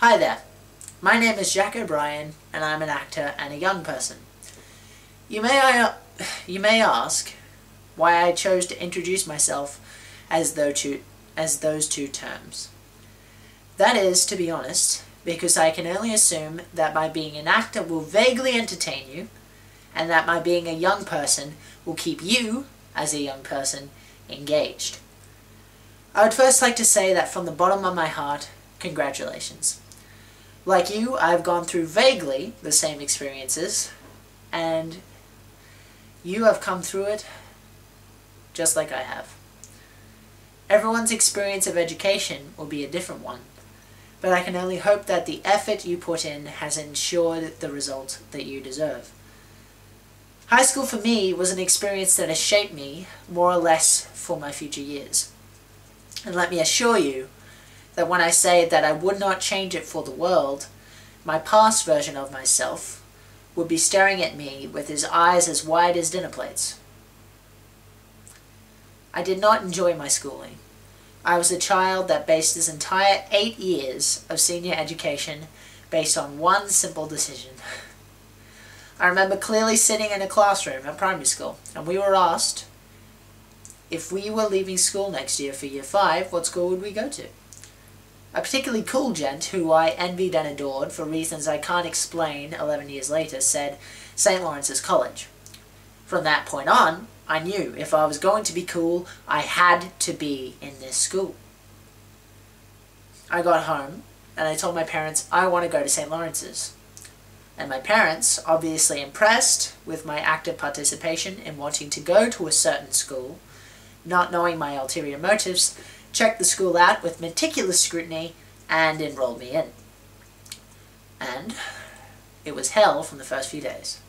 Hi there, my name is Jack O'Brien and I'm an actor and a young person. You may ask why I chose to introduce myself as those two terms. That is, to be honest, because I can only assume that my being an actor will vaguely entertain you, and that my being a young person will keep you, as a young person, engaged. I would first like to say that from the bottom of my heart, congratulations. Like you, I've gone through vaguely the same experiences, and you have come through it just like I have. Everyone's experience of education will be a different one, but I can only hope that the effort you put in has ensured the result that you deserve. High school for me was an experience that has shaped me, more or less, for my future years. And let me assure you that when I say that I would not change it for the world, my past version of myself would be staring at me with his eyes as wide as dinner plates. I did not enjoy my schooling. I was a child that based his entire 8 years of senior education based on one simple decision. I remember clearly sitting in a classroom at primary school, and we were asked if we were leaving school next year for year 5, what school would we go to? A particularly cool gent, who I envied and adored for reasons I can't explain 11 years later, said St. Lawrence's College. From that point on, I knew if I was going to be cool, I had to be in this school. I got home, and I told my parents I want to go to St. Lawrence's. And my parents, obviously impressed with my active participation in wanting to go to a certain school, not knowing my ulterior motives, checked the school out with meticulous scrutiny and enrolled me in. And it was hell from the first few days.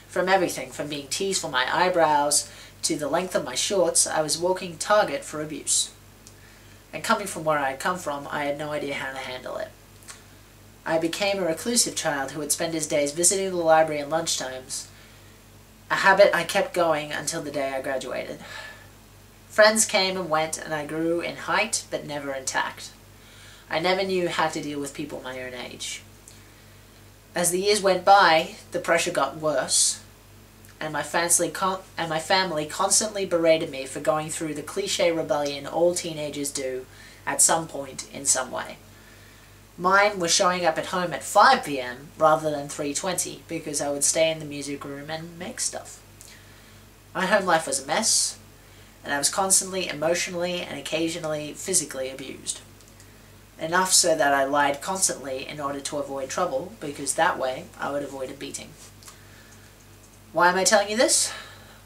From everything from being teased for my eyebrows to the length of my shorts, I was walking target for abuse. And coming from where I had come from, I had no idea how to handle it. I became a reclusive child who would spend his days visiting the library at lunchtimes, a habit I kept going until the day I graduated. Friends came and went, and I grew in height but never in tact. I never knew how to deal with people my own age. As the years went by, the pressure got worse, and my family constantly berated me for going through the cliché rebellion all teenagers do at some point in some way. Mine was showing up at home at 5 p.m. rather than 3:20 because I would stay in the music room and make stuff. My home life was a mess, and I was constantly emotionally and occasionally physically abused. Enough so that I lied constantly in order to avoid trouble, because that way I would avoid a beating. Why am I telling you this?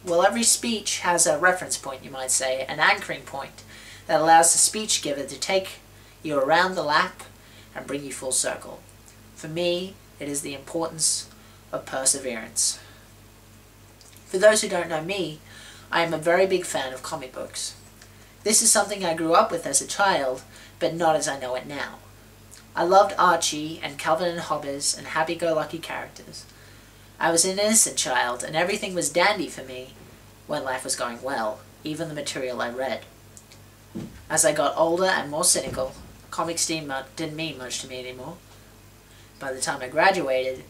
Well, every speech has a reference point, you might say, an anchoring point that allows the speech giver to take you around the lap and bring you full circle. For me, it is the importance of perseverance. For those who don't know me, I am a very big fan of comic books. This is something I grew up with as a child, but not as I know it now. I loved Archie and Calvin and Hobbes and happy-go-lucky characters. I was an innocent child, and everything was dandy for me when life was going well, even the material I read. As I got older and more cynical, comics didn't mean much to me anymore. By the time I graduated,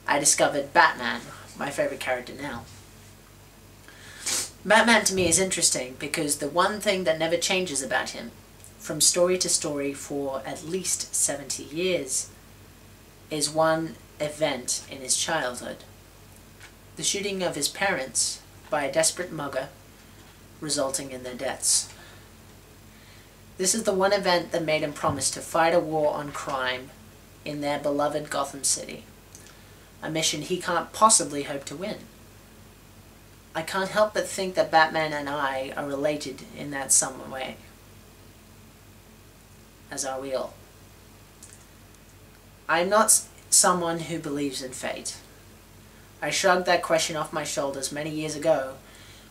I discovered Batman, my favorite character now. Batman to me is interesting because the one thing that never changes about him, from story to story for at least 70 years, is one event in his childhood. The shooting of his parents by a desperate mugger, resulting in their deaths. This is the one event that made him promise to fight a war on crime in their beloved Gotham City, a mission he can't possibly hope to win. I can't help but think that Batman and I are related in that some way, as are we all. I am not someone who believes in fate. I shrugged that question off my shoulders many years ago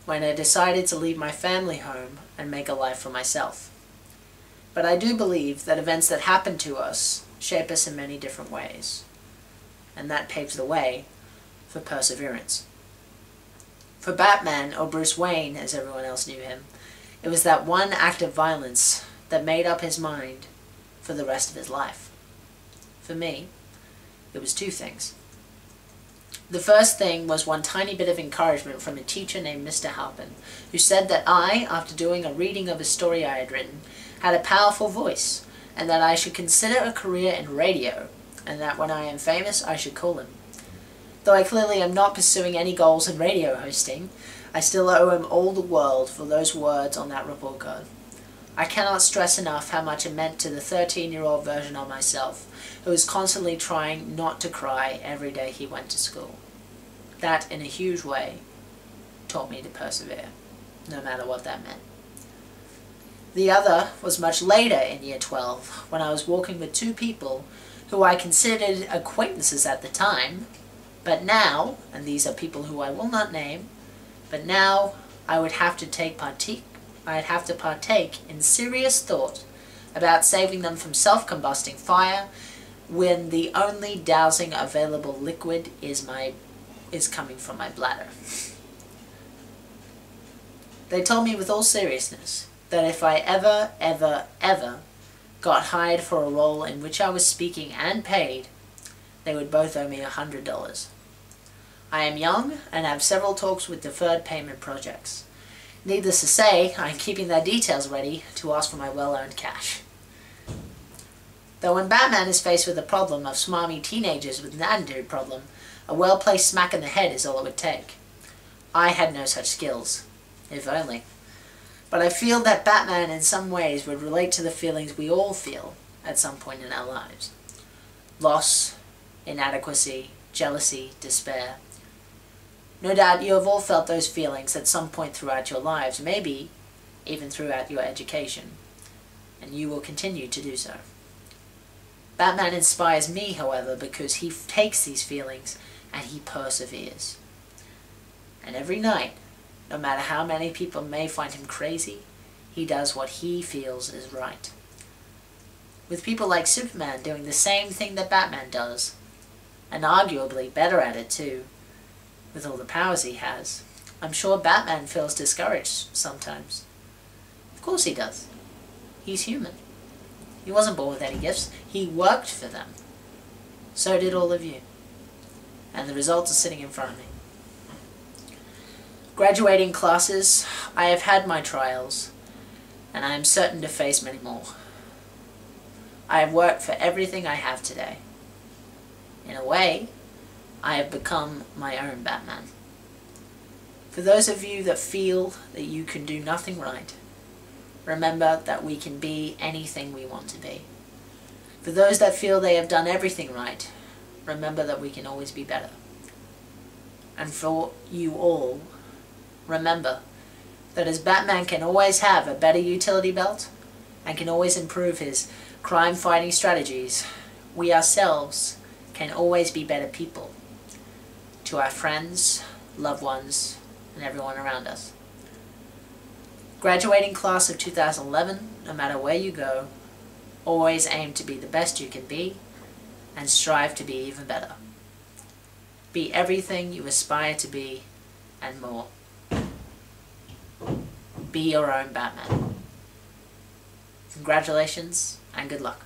when I decided to leave my family home and make a life for myself. But I do believe that events that happen to us shape us in many different ways, and that paves the way for perseverance. For Batman, or Bruce Wayne as everyone else knew him, it was that one act of violence that made up his mind for the rest of his life. For me, it was two things. The first thing was one tiny bit of encouragement from a teacher named Mr. Halpin, who said that I, after doing a reading of a story I had written, had a powerful voice, and that I should consider a career in radio, and that when I am famous I should call him. Though I clearly am not pursuing any goals in radio hosting, I still owe him all the world for those words on that report card. I cannot stress enough how much it meant to the 13-year-old version of myself, who was constantly trying not to cry every day he went to school. That, in a huge way, taught me to persevere, no matter what that meant. The other was much later in Year 12, when I was walking with two people who I considered acquaintances at the time, but now, and these are people who I will not name, but now I would have to partake in serious thought about saving them from self-combusting fire when the only dousing available liquid is coming from my bladder. They told me with all seriousness that if I ever got hired for a role in which I was speaking and paid, they would both owe me $100. I am young and have several talks with deferred payment projects. Needless to say, I am keeping their details ready to ask for my well-earned cash. Though when Batman is faced with the problem of smarmy teenagers with an attitude problem, a well-placed smack in the head is all it would take. I had no such skills, if only. But I feel that Batman in some ways would relate to the feelings we all feel at some point in our lives. Loss, inadequacy, jealousy, despair. No doubt you have all felt those feelings at some point throughout your lives, maybe even throughout your education, and you will continue to do so. Batman inspires me, however, because he takes these feelings and he perseveres. And every night, no matter how many people may find him crazy, he does what he feels is right. With people like Superman doing the same thing that Batman does, and arguably better at it too, with all the powers he has, I'm sure Batman feels discouraged sometimes. Of course he does. He's human. He wasn't born with any gifts. He worked for them. So did all of you. And the results are sitting in front of me. Graduating classes, I have had my trials, and I am certain to face many more. I have worked for everything I have today. In a way, I have become my own Batman. For those of you that feel that you can do nothing right, remember that we can be anything we want to be. For those that feel they have done everything right, remember that we can always be better. And for you all, remember that as Batman can always have a better utility belt and can always improve his crime-fighting strategies, we ourselves can always be better people to our friends, loved ones, and everyone around us. Graduating class of 2011, no matter where you go, always aim to be the best you can be and strive to be even better. Be everything you aspire to be and more. Be your own Batman. Congratulations and good luck.